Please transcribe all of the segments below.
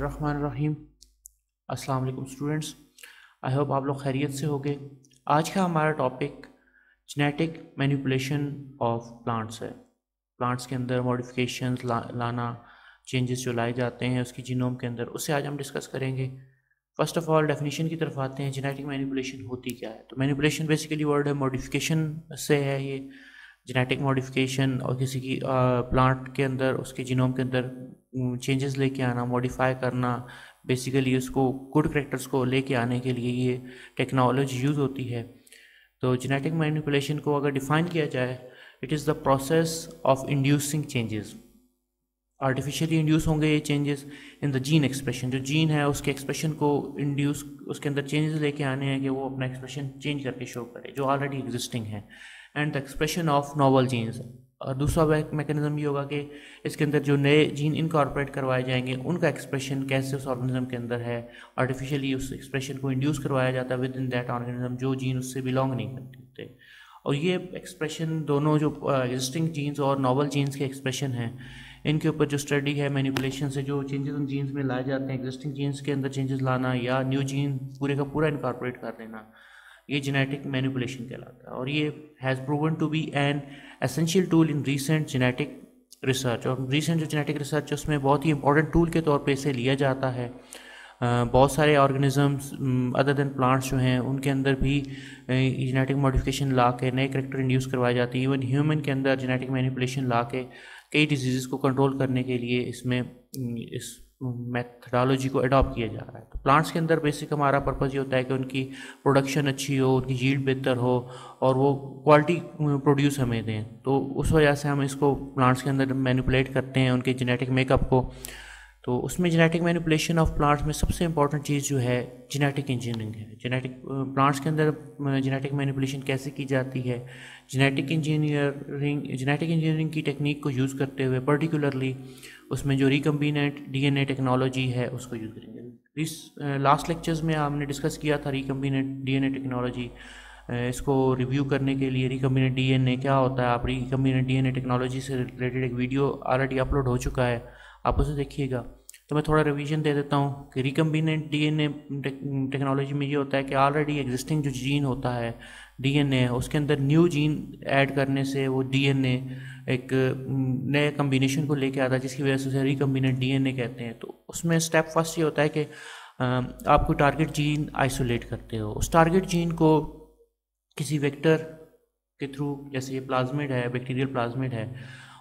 बिस्मिल्लाहिर्रहमानिर्रहीम। अस्सलाम वालेकुम स्टूडेंट्स, आई होप आप लोग खैरियत से होंगे। आज का हमारा topic genetic manipulation of plants है। प्लांट्स के अंदर मॉडिफिकेशंस लाना, चेंजेस जो लाए जाते हैं उसकी जीनोम के अंदर, उससे आज हम डिस्कस करेंगे। फर्स्ट ऑफ ऑल डेफिनेशन की तरफ आते हैं। जेनेटिक मैनिपुलेशन होती क्या है? तो मैनिपुलेशन बेसिकली वर्ड है मॉडिफिकेशन से है। ये जेनेटिक मॉडिफिकेशन और किसी की प्लांट के अंदर उसके जीनोम के अंदर चेंजेस लेके आना, मॉडिफाई करना, बेसिकली उसको गुड करैक्टर्स को लेके आने के लिए ये टेक्नोलॉजी यूज़ होती है। तो जेनेटिक मैनिपुलेशन को अगर डिफ़ाइन किया जाए, it is the process of inducing changes. Artificially induce होंगे ये changes in the gene expression. जो जीन है उसके एक्सप्रेशन को इंड्यूस, उसके अंदर चेंजेस लेके आने हैं कि वो अपना एक्सप्रेशन चेंज करके शो करे जो ऑलरेडी एग्जिस्टिंग है, and the expression of novel genes. और दूसरा मैकेनिज्म ये होगा कि इसके अंदर जो नए जीन इनकॉर्पोरेट करवाए जाएंगे उनका एक्सप्रेशन कैसे उस ऑर्गेनिज्म के अंदर है। आर्टिफिशियली उस एक्सप्रेशन को इंड्यूस करवाया जाता है विद इन दैट ऑर्गेनिज्म जो जीन उससे बिलोंग नहीं करते। और ये एक्सप्रेशन दोनों जो एग्जिस्टिंग जीन्स और नॉवल जीन्स के एक्सप्रेशन हैं, इनके ऊपर जो स्टडी है मैनिपुलेशन से जो चेंजेस उन जीन्स में लाए जाते हैं, एग्जिस्टिंग जीन्स के अंदर चेंजेस लाना या न्यू जीन पूरे का पूरा इनकॉर्पोरेट कर देना, ये जेनेटिक मैनिपुलेशन कहलाता है। और ये has proven to be an essential tool in recent genetic research. और रीसेंट जो जेनेटिक रिसर्च है उसमें बहुत ही इंपॉर्टेंट टूल के तौर पे इसे लिया जाता है। बहुत सारे ऑर्गेनिजम्स अदर देन प्लांट्स जो हैं उनके अंदर भी जेनेटिक मॉडिफिकेशन ला के नए करैक्टर इंड्यूस करवाए जाते हैं। इवन ह्यूमन के अंदर जेनेटिक मैनिपुलेशन ला के कई डिजीज़ को कंट्रोल करने के लिए इसमें इस मेथडोलॉजी को अडॉप्ट किया जा रहा है। तो प्लांट्स के अंदर बेसिक हमारा पर्पज़ ये होता है कि उनकी प्रोडक्शन अच्छी हो, उनकी यील्ड बेहतर हो और वो क्वालिटी प्रोड्यूस हमें दें। तो उस वजह से हम इसको प्लांट्स के अंदर मैनिपुलेट करते हैं उनके जेनेटिक मेकअप को। तो उसमें जेनेटिक मैनिपुलेशन ऑफ प्लांट्स में सबसे इंपॉर्टेंट चीज़ जो है जेनेटिक इंजीनियरिंग है। प्लांट्स के अंदर जेनेटिक मैनिपुलेशन कैसे की जाती है? जेनेटिक इंजीनियरिंग की टेक्निक को यूज़ करते हुए पर्टिकुलरली उसमें जो रिकम्बिनेंट डीएनए टेक्नोलॉजी है उसको यूज़ करेंगे। इस लास्ट लेक्चर्स में हमने डिस्कस किया था रिकम्बिनेंट डीएनए टेक्नोलॉजी। इसको रिव्यू करने के लिए रिकम्बिनेंट डीएनए क्या होता है, आप रिकम्बिनेंट डीएनए टेक्नोलॉजी से रिलेटेड एक वीडियो ऑलरेडी अपलोड हो चुका है, आप उसे देखिएगा। तो मैं थोड़ा रिवीजन दे देता हूँ कि रिकम्बिनेंट डीएनए टेक्नोलॉजी में ये होता है कि ऑलरेडी एग्जिस्टिंग जो जीन होता है डीएनए, उसके अंदर न्यू जीन ऐड करने से वो डीएनए एक नए कम्बिनेशन को लेके आता है, जिसकी वजह से उसे रिकम्बिनेंट डीएनए कहते हैं। तो उसमें स्टेप फर्स्ट ये होता है कि आप कोई टारगेट जीन आइसोलेट करते हो। उस टारगेट जीन को किसी वेक्टर के थ्रू, जैसे ये प्लाज्मिड है, बैक्टीरियल प्लाज्मिड है,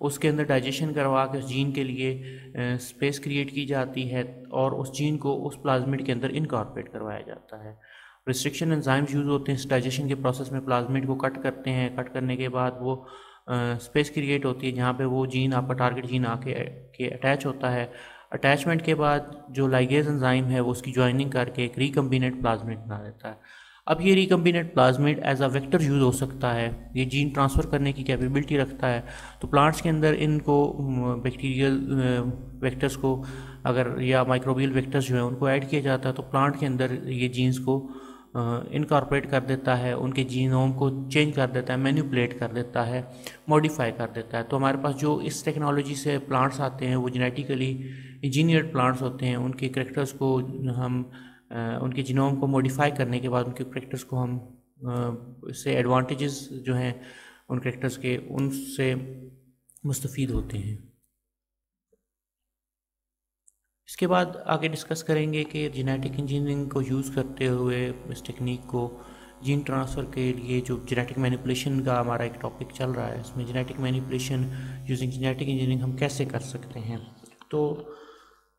उसके अंदर डाइजेशन करवा के उस जीन के लिए स्पेस क्रिएट की जाती है और उस जीन को उस प्लाज्मिड के अंदर इनकॉर्पोरेट करवाया जाता है। रिस्ट्रिक्शन एंजाइम्स यूज़ होते हैं इस डाइजेशन के प्रोसेस में, प्लाज्मिड को कट करते हैं। कट करने के बाद वो स्पेस क्रिएट होती है जहाँ पे वो जीन, आपका टारगेट जीन आके अटैच होता है। अटैचमेंट के बाद जो लाइगेज एंजाइम है वो उसकी ज्वाइनिंग करके एक रिकम्बिनेंट प्लाज्मिड बना देता है। अब ये recombinant plasmid as a vector use हो सकता है, ये जीन ट्रांसफ़र करने की कैपेबिलिटी रखता है। तो प्लांट्स के अंदर इनको बैक्टीरियल वेक्टर्स को अगर या माइक्रोबियल वेक्टर्स जो हैं उनको ऐड किया जाता है तो प्लांट के अंदर ये जीन्स को इनकॉर्पोरेट कर देता है, उनके जीनोम को चेंज कर देता है, मैनिपुलेट कर देता है, मॉडिफाई कर देता है। तो हमारे पास जो इस टेक्नोलॉजी से प्लांट्स आते हैं वो जेनेटिकली इंजीनियर्ड प्लांट्स होते हैं। उनके करैक्टर्स को हम उनके जीनोम को मॉडिफाई करने के बाद उनके करैक्टर्स को हम इससे एडवांटेजेस जो हैं उन करैक्टर्स के, उनसे मुस्तफ़ीद होते हैं। इसके बाद आगे डिस्कस करेंगे कि जेनेटिक इंजीनियरिंग को यूज़ करते हुए इस टेक्निक को जीन ट्रांसफ़र के लिए जो जेनेटिक मैनिपुलेशन का हमारा एक टॉपिक चल रहा है, इसमें genetic manipulation using genetic engineering हम कैसे कर सकते हैं। तो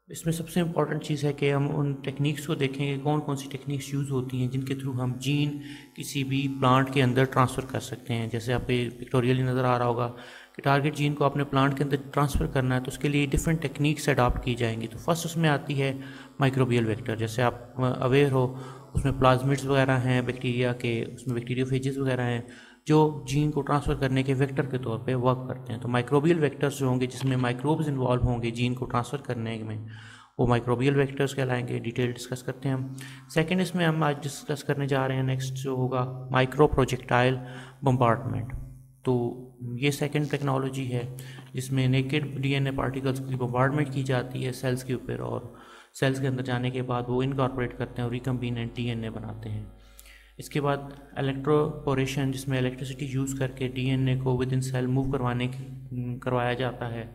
इसमें सबसे इम्पॉर्टेंट चीज़ है कि हम उन टेक्निक्स को देखेंगे कौन कौन सी टेक्निक्स यूज़ होती हैं जिनके थ्रू हम जीन किसी भी प्लांट के अंदर ट्रांसफ़र कर सकते हैं। जैसे आप पिक्टोरियली नज़र आ रहा होगा कि टारगेट जीन को अपने प्लांट के अंदर ट्रांसफ़र करना है तो उसके लिए डिफरेंट टेक्निक्स अडॉप्ट की जाएंगी। तो फर्स्ट उसमें आती है माइक्रोबियल वेक्टर। जैसे आप अवेयर हो, उसमें प्लाज्मिड्स वगैरह हैं बैक्टीरिया के, उसमें बैक्टीरियोफेजेस वगैरह हैं जो जीन को ट्रांसफ़र करने के वेक्टर के तौर पे वर्क करते हैं। तो माइक्रोबियल वेक्टर्स जो होंगे जिसमें माइक्रोब्स इन्वॉल्व होंगे जीन को ट्रांसफ़र करने में, वो माइक्रोबियल वेक्टर्स कहलाएंगे। डिटेल डिस्कस करते हैं हम। सेकंड इसमें हम आज डिस्कस करने जा रहे हैं नेक्स्ट जो होगा माइक्रो प्रोजेक्टाइल बम्बार्डमेंट। तो ये सेकंड टेक्नोलॉजी है जिसमें नेकेड डीएनए पार्टिकल्स की बम्बार्डमेंट की जाती है सेल्स के ऊपर और सेल्स के अंदर जाने के बाद वो इनकॉर्पोरेट करते हैं और रिकम्बिनेंट डीएनए बनाते हैं। इसके बाद इलेक्ट्रोपोरेशन, जिसमें इलेक्ट्रिसिटी यूज़ करके डीएनए को विद इन सेल मूव करवाया जाता है।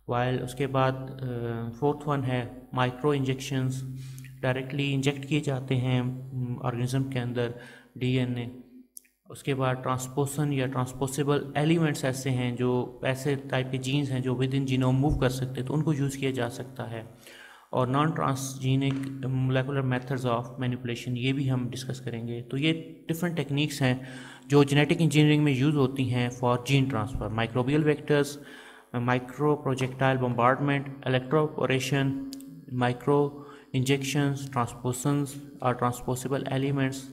वाइल उसके बाद फोर्थ वन है माइक्रो इंजेक्शंस, डायरेक्टली इंजेक्ट किए जाते हैं ऑर्गेनिज्म के अंदर डीएनए। उसके बाद ट्रांसपोसन या ट्रांसपोसेबल एलिमेंट्स ऐसे हैं जो ऐसे टाइप के जीन्स हैं जो विद इन जीनोम मूव कर सकते हैं, तो उनको यूज़ किया जा सकता है। और non transgenic molecular methods of manipulation, ये भी हम डिस्कस करेंगे। तो ये डिफरेंट टेक्निक्स हैं जो जेनेटिक इंजीनियरिंग में यूज़ होती हैं for gene transfer. Microbial vectors, micro projectile bombardment, electroporation, micro injections, transposons और transposable elements,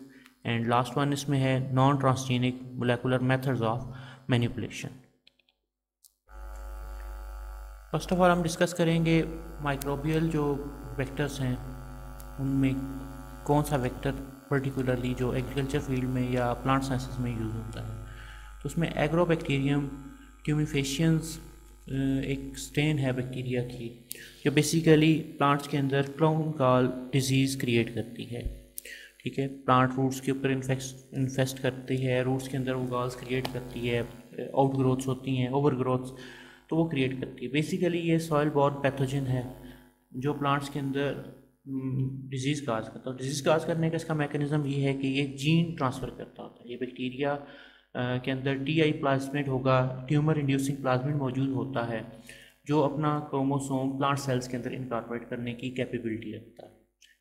and last one इसमें है non transgenic molecular methods of manipulation. First of all हम discuss करेंगे माइक्रोबियल जो vectors हैं उनमें कौन सा वेक्टर पर्टिकुलरली जो एग्रीकल्चर फील्ड में या प्लांट साइंसेस में यूज़ होता है। तो उसमें एग्रोबैक्टीरियम ट्यूमिफेशियंस एक स्ट्रेन है बैक्टीरिया की जो बेसिकली प्लांट्स के अंदर क्राउन गॉल डिजीज़ क्रिएट करती है। ठीक है, प्लांट रूट्स के ऊपर इन्फेस्ट करती है, रूट्स के अंदर वो गॉल्स क्रिएट करती है, आउट ग्रोथ्स होती हैं, ओवर ग्रोथ्स, तो वो क्रिएट करती है। बेसिकली ये सॉइल बॉर्न पैथोजन है जो प्लांट्स के अंदर डिजीज़ काज करता है। डिजीज़ काज करने का इसका मैकेनिज़्म ये है कि ये जीन ट्रांसफ़र करता होता है। ये बैक्टीरिया के अंदर टीआई प्लाज्मिड होगा, ट्यूमर इंड्यूसिंग प्लाज्मिड मौजूद होता है जो अपना क्रोमोसोम प्लांट सेल्स के अंदर इनकॉर्पोरेट करने की कैपेबिलिटी रखता है।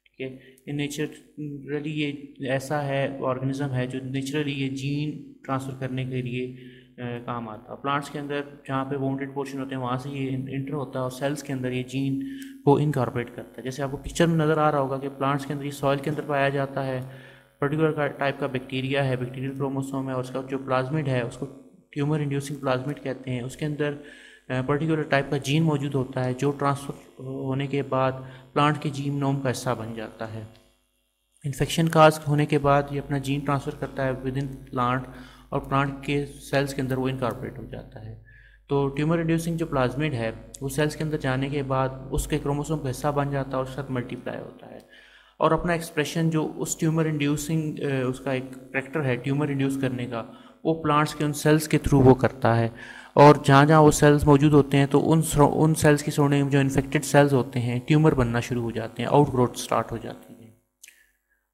ठीक है, ये नेचुरली ये ऐसा है ऑर्गेनिज्म है जो नेचुरली ये जीन ट्रांसफ़र करने के लिए काम आता है। प्लांट्स के अंदर जहाँ पे वाउंडेड पोर्शन होते हैं वहाँ से ये इंटर होता है और सेल्स के अंदर ये जीन को इनकॉर्पोरेट करता है। जैसे आपको पिक्चर में नज़र आ रहा होगा कि प्लांट्स के अंदर ये सॉइल के अंदर पाया जाता है, पर्टिकुलर टाइप का बैक्टीरिया है, बैक्टीरियल क्रोमोसोम है, और उसका जो प्लाज्मिड है उसको ट्यूमर इंड्यूसिंग प्लाज्मिड कहते हैं। उसके अंदर पर्टिकुलर टाइप का जीन मौजूद होता है जो ट्रांसफ़र होने के बाद प्लांट के जीनोम का हिस्सा बन जाता है। इन्फेक्शन काज होने के बाद ये अपना जीन ट्रांसफ़र करता है विद इन प्लांट और प्लांट के सेल्स के अंदर वो इनकॉर्पोरेट हो जाता है। तो ट्यूमर इंड्यूसिंग जो प्लाज्मिड है वो सेल्स के अंदर जाने के बाद उसके क्रोमोसोम का हिस्सा बन जाता है और उसके साथ मल्टीप्लाई होता है और अपना एक्सप्रेशन जो उस ट्यूमर इंड्यूसिंग उसका एक फैक्टर है ट्यूमर इंड्यूस करने का, वो प्लांट्स के उन सेल्स के थ्रू वो करता है। और जहाँ जहाँ वो सेल्स मौजूद होते हैं तो उन सेल्स की सराउंडिंग में जो इन्फेक्टेड सेल्स होते हैं ट्यूमर बनना शुरू हो जाते हैं, आउट ग्रोथ स्टार्ट हो जाती है।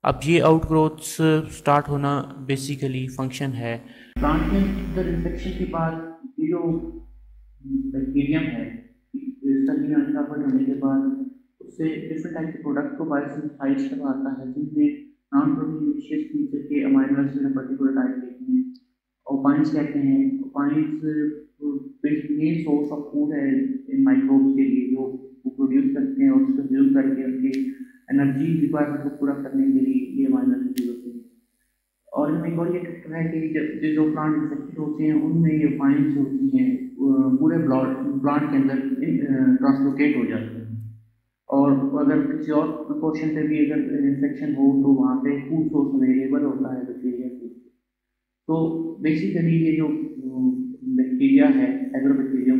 अब ये आउट ग्रोथ्स स्टार्ट होना बेसिकली फंक्शन है प्लांट के अंदर इन्फेक्शन के बाद ये जो बैक्टीरियम है इनकॉर्पोरेट होने के बाद उससे डिफरेंट टाइप के प्रोडक्ट को बायोसिंथेसाइज करवाता है जिनमें नॉन प्रोटीनेशियस फीचर के अमाइनो एसिड पर्टिकुलर टाइप के हैं। ओपाइंस कहते हैं, ओपाइंस मेन सोर्स ऑफ फूड है इन माइक्रोब्स के लिए जो वो प्रोड्यूस करते हैं और उसको यूज करके उनके एनर्जी रिक्वायरमेंट को पूरा करने के लिए ये अमाइनो एसिड होते हैं। और इनमें एक और ये फैक्टर है कि जो प्लांट इन्फेक्टेड होते हैं उनमें ये ओपाइंस होती हैं पूरे प्लांट के अंदर ट्रांसलोकेट हो जाती हैं और अगर किसी और पोर्शन पे भी अगर इन्फेक्शन हो तो वहाँ पे फूड सोर्स अवेलेबल होता है बैक्टीरिया के। तो बेसिकली ये जो बैक्टीरिया है एग्रोबैक्टीरियम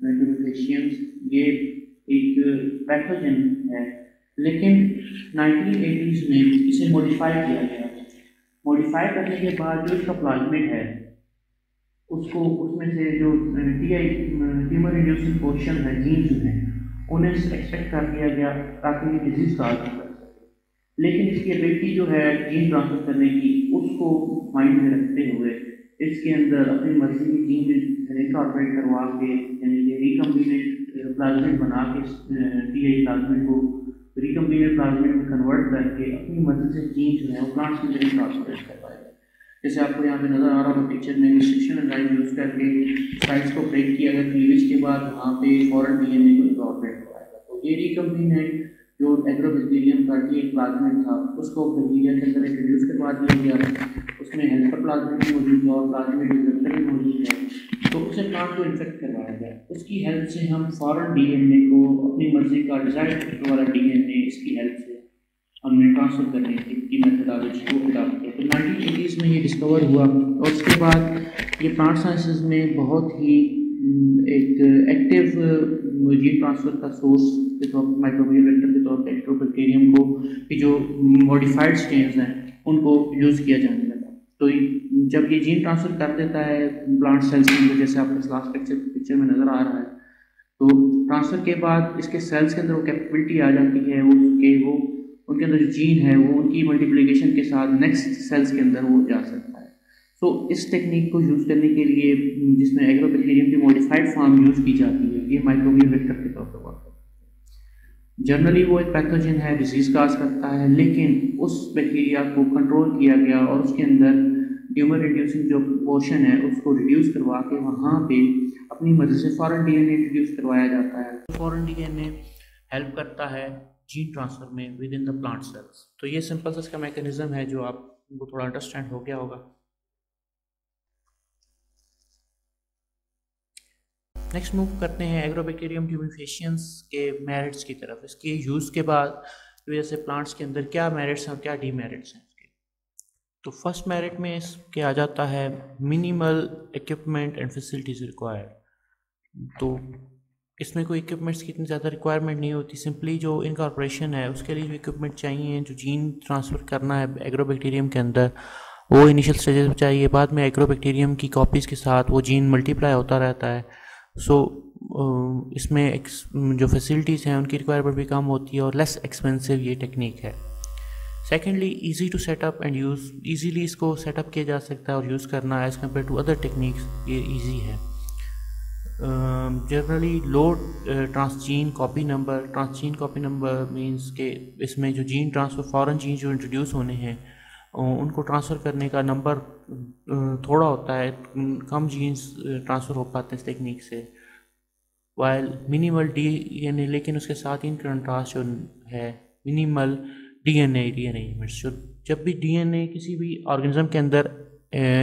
ट्यूमिफेशियंस ये एक पैथोजन है, लेकिन 1980s में इसे मॉडिफाई किया गया। मॉडिफाई करने के बाद जो इसका प्लाज्मिड है उसको उसमें से जो ट्यूमर इंड्यूसिंग पोर्शन है जीन्स हैं उन्हें एक्सट्रैक्ट कर दिया गया ताकि ये डिजीज काज कर सके। लेकिन इसकी एबिलिटी जो है जीन ट्रांसफर करने की उसको माइंड में रखते हुए इसके अंदर अपनी मर्जी की जीन इनकॉर्पोरेट करवा के यानी कि रिकम्बिनेंट प्लाज्मिड बना के टीआई प्लाज्मिड को रिकम्बिनेंट प्लाज्मिड में कन्वर्ट करके अपनी मर्जी से जीन जो है वो प्लांट्स के अंदर ट्रांसफर कर पाएगा। जैसे आपको यहाँ पे नज़र आ रहा होगा पिक्चर में रिस्ट्रिक्शन एंजाइम यूज़ करके साइट्स को ब्रेक किया गया क्लीवेज के बाद वहाँ पे फॉरेन डीएनए को इनकॉर्पोरेट कराएगा। तो ये रिकम्बिनेंट जो एग्रोबैक्टीरियम का एक प्लाज्मिड था उसको बैक्टीरिया के अंदर इंट्रोड्यूस करवा दिया गया। उसमें हेल्पर प्लाज्मिड भी मौजूद है और प्लाज्मिड रिसेप्टर भी मौजूद है, तो उसे प्लांट को इन्फेक्ट करवाया गया। उसकी हेल्प से हम फॉरेन डीएनए को अपनी मर्जी का डिजायर्ड वाला डीएनए इसकी हेल्प से हमने ट्रांसफर करने की मेथोडोलॉजी को अडॉप्ट किया। तो 1980s में ये डिस्कवर हुआ और उसके बाद ये प्लांट साइंसेस में बहुत ही एक एक्टिव जीन ट्रांसफ़र का सोर्स के तौर पर माइक्रोबियल वेक्टर के तौर पर एग्रोबैक्टीरियम को कि जो मॉडिफाइड स्ट्रेन्स हैं उनको यूज़ किया जाने लगा। तो जब ये जीन ट्रांसफ़र कर देता है प्लांट सेल्स के अंदर, जैसे आपको लास्ट पिक्चर में नज़र आ रहा है, तो ट्रांसफ़र के बाद इसके सेल्स के अंदर वो कैपेबिलिटी आ जाती है वो उनके अंदर जो जीन है वो उनकी मल्टीप्लिकेशन के साथ नेक्स्ट सेल्स के अंदर वो जा सकता है। सो इस टेक्निक को यूज़ करने के लिए जिसमें एग्रोबैक्टीरियम की मॉडिफाइड फॉर्म यूज़ की जाती है, ये माइक्रोबियल वेक्टर के तौर पर वर्क करता है। जनरली वो एक पैथोजन है, डिजीज़ काज करता है, लेकिन उस बैक्टीरिया को कंट्रोल किया गया और उसके अंदर ट्यूमर रिड्यूसिंग जो पोर्शन है उसको रिड्यूस करवा के वहाँ पे अपनी मदद से फॉरेन डीएनए इंट्रोड्यूस करवाया जाता है। फॉरेन डीएनए हेल्प करता है जीन ट्रांसफ़र में with in the plant cells. तो ये सिंपल सा इसका मैकेनिज्म है जो आपको थोड़ा अंडरस्टैंड हो गया होगा। नेक्स्ट मूव करते हैं एग्रोबैक्टीरियम ट्यूबिफिशियंस के मेरिट्स की तरफ। इसके यूज़ के बाद वजह से प्लांट्स के अंदर क्या मेरिट्स हैं और क्या डीमेरिट्स हैं इसके। तो फर्स्ट मेरिट में इसके आ जाता है minimal equipment and facilities required. तो इसमें कोई इक्विपमेंट्स की इतनी ज़्यादा रिक्वायरमेंट नहीं होती, सिंपली जो इनकॉर्पोरेशन है उसके लिए जो इक्विपमेंट चाहिए, जो जीन ट्रांसफ़र करना है एग्रोबैक्टीरियम के अंदर, वो इनिशियल स्टेजेस में चाहिए। बाद में एग्रोबैक्टीरियम की कॉपीज़ के साथ वो जीन मल्टीप्लाई होता रहता है। इसमें जो फैसिलिटीज़ हैं उनकी रिक्वायरमेंट भी कम होती है और लेस एक्सपेंसिव ये टेक्निक है। Secondly, easy to set up and use, easily इसको सेटअप किया जा सकता है और यूज़ करना as compare to other techniques ये ईजी है। Generally low transgene copy number means के इसमें जो जीन ट्रांसफ़र फॉरेन जीन जो इंट्रोड्यूस होने हैं उनको ट्रांसफ़र करने का नंबर थोड़ा होता है, कम जीन्स ट्रांसफ़र हो पाते हैं इस टेक्निक से। वाइल मिनिमल डीएनए, लेकिन उसके साथ इन कंट्रास्ट जो है मिनिमल डीएनए रीअरेंजमेंट्स, जो जब भी डीएनए किसी भी ऑर्गेनिज्म के अंदर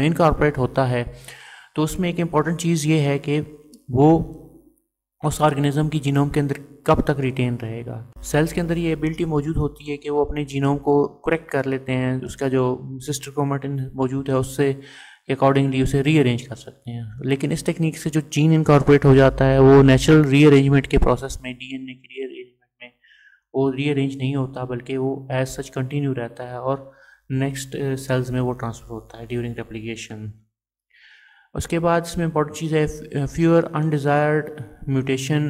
इनकॉर्पोरेट होता है तो उसमें एक इम्पॉर्टेंट चीज़ ये है कि वो उस ऑर्गेनिज्म की जीनोम के अंदर कब तक रिटेन रहेगा। सेल्स के अंदर ये एबिलिटी मौजूद होती है कि वो अपने जीनोम को करेक्ट कर लेते हैं, उसका जो सिस्टर क्रोमेटिन मौजूद है उससे अकॉर्डिंगली उसे रीअरेंज कर सकते हैं। लेकिन इस टेक्निक से जो जीन इनकॉर्पोरेट हो जाता है वो नेचुरल रीअरेंजमेंट के प्रोसेस में, डीएनए की रीअरेंजमेंट में वो रीअरेंज नहीं होता, बल्कि वो एज सच कंटिन्यू रहता है और नेक्स्ट सेल्स में वो ट्रांसफ़र होता है ड्यूरिंग रेप्लिकेशन। उसके बाद इसमें इम्पॉर्टेंट चीज़ है फ्यूअर अनडिज़ायर्ड म्यूटेशन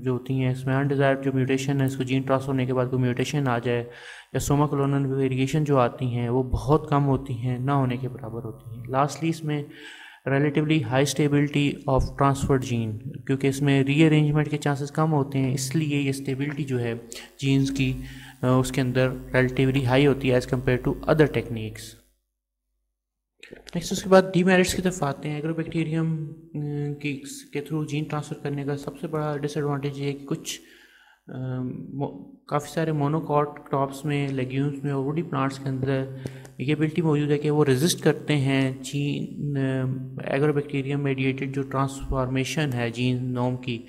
जो होती हैं। इसमें अनडिज़ायर्ड जो म्यूटेशन है, इसको जीन ट्रांसफर होने के बाद कोई म्यूटेशन आ जाए या सोमा क्लोनल वेरिएशन जो आती हैं वो बहुत कम होती हैं, ना होने के बराबर होती हैं। लास्टली इसमें relatively high stability of transferred gene, क्योंकि इसमें रीअरेंजमेंट के चांसेस कम होते हैं, इसलिए ये स्टेबिलिटी जो है जीन्स की उसके अंदर रिलेटिवली हाई होती है as compare to other techniques. Next उसके बाद डीमेरिट्स की तरफ आते हैं। एग्रोबैक्टीरियम के थ्रू जीन ट्रांसफ़र करने का सबसे बड़ा डिसएडवांटेज ये है कि कुछ काफ़ी सारे मोनोकॉट क्रॉप्स में, लेग्यूम्स में और वुडी प्लांट्स के अंदर ये एबिलिटी मौजूद है कि वो रेजिस्ट करते हैं जीन एग्रोबैक्टीरियम मेडिएटेड जो ट्रांसफॉर्मेशन है जीन नोम की,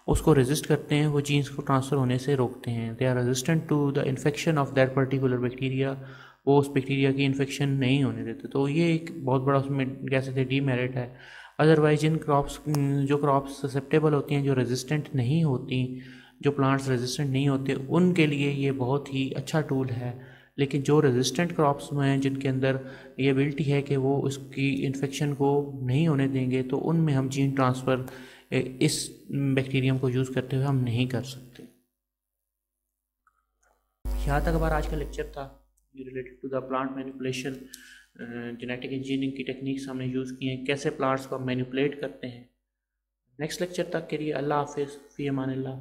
उसको रेजिस्ट करते हैं, वो जीन्स को ट्रांसफ़र होने से रोकते हैं। They are resistant to the infection of that particular bacteria, वो उस बैक्टीरिया की इन्फेक्शन नहीं होने देते। तो ये एक बहुत बड़ा उसमें कह सकते हैं डीमेरिट है। अदरवाइज जिन जो क्रॉप्स ससेप्टेबल होती हैं, जो रेजिस्टेंट नहीं होती, जो प्लांट्स रेजिस्टेंट नहीं होते, उनके लिए ये बहुत ही अच्छा टूल है। लेकिन जो रेजिस्टेंट क्रॉप्स में जिनके अंदर ये एबिलिटी है कि वो उसकी इन्फेक्शन को नहीं होने देंगे, तो उनमें हम जीन ट्रांसफ़र इस बैक्टीरियम को यूज़ करते हुए हम नहीं कर सकते। यहाँ तक हमारा आज का लेक्चर था related to the plant manipulation. Genetic engineering की टेक्निक्स हमने यूज़ की हैं, कैसे प्लांट्स को मैनिपुलेट करते हैं। नेक्स्ट लेक्चर तक के लिए अल्लाह हाफिज़, फ़ी अमान अल्लाह।